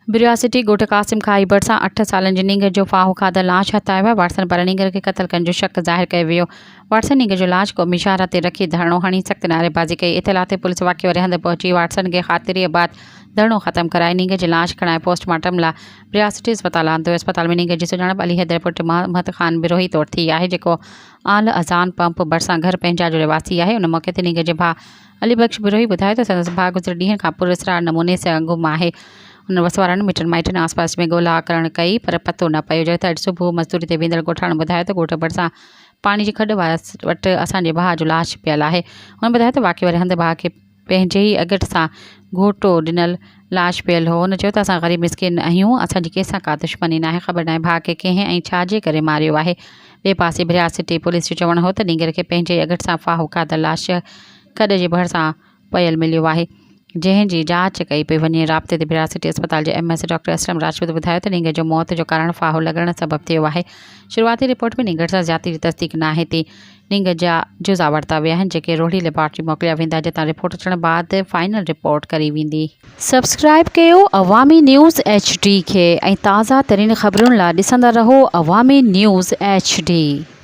बिरियासिटी ॻोठ क़ासिम खाई भरिसां 8 सालनि जी नींगर जो फाहो खाधल लाश हथायो वियो। वाटसन पर नींगर खे क़तल करण जो शक ज़ाहिर कयो वियो। वाटसन नींगर जो लाश क़ौमी इशारा ते रखी धरणो हणी सख़्त नारेबाज़ी कई। इतला ते पुलिस वाक़िए वारे हंधि पहुची वाटसन खे ख़ातिरीअ बाद धरणो ख़त्म कराए नींगर जी लाश खणाए पोस्टमार्टम लाइ बिरियासिटी अस्पताल आंदो। अस्पताल में नींगर जी सुञाणप अली हैदर पुट मोहम्मद ख़ान बिरोही तौरु थी आहे, जेको आल अज़ान पंप भरिसां घर पंहिंजा जो रिवासी आहे। उन मौक़े ते नींगर जे भाउ अली बख्श बिरोही ॿुधायो त संदसि भाउ गुज़िरियल ॾींहं खां पुरअसरार नमूने सां गुम आहे। उन वसवारनि मिटनि माइटनि आसपास में ॻोल्हा करण कई पर पतो न पियो। जो त अॼु सुबुह मज़दूरी ते वेंदड़ ॻोठाणनि ॿुधायो त ॻोठ भरिसां पाणी जी खॾ वटि असांजे भाउ जो लाश पियल आहे। हुन ॿुधायो त वाक़िए वारे हंधि भाउ खे पंहिंजे ई अगट सां घोटो ॾिनल लाश पियल हो। हुन चयो त असां ग़रीब मिसकिन आहियूं, असांजी कंहिंसां का दुश्मनी न आहे, ख़बर न आहे भाउ खे कंहिं ऐं छाजे करे मारियो आहे। ॿिए पासे बिरियासिटी पुलिस जो चवणु हो त नींगर खे पंहिंजे ई अगट सां फाहो खाधल लाश खॾ जे भरिसां पियल मिलियो आहे, जंहिंजी जांच कई पई वञे। राब्ते ते बिरियासिटी अस्पताल जे MS डॉक्टर असलम राजपूत ॿुधायो त नींगर जो मौत जो कारण फाहो लॻण सबबु थियो आहे। शुरूआती रिपोर्ट में नींगर सां ज़्यादती जी तस्दीक न आहे थी। नींगर जा जुज़ा वरिता विया आहिनि, जेके रोहिड़ी लेबॉरेटरी मोकिलिया वेंदा, जितां रिपोर्ट अचण बाद फाइनल रिपोर्ट करी वेंदी। सब्सक्राइब कयो अवामी न्यूज़ HD खे ऐं ताज़ा तरीन ख़बरुनि लाइ ॾिसंदा रहो अवामी न्यूज़ HD।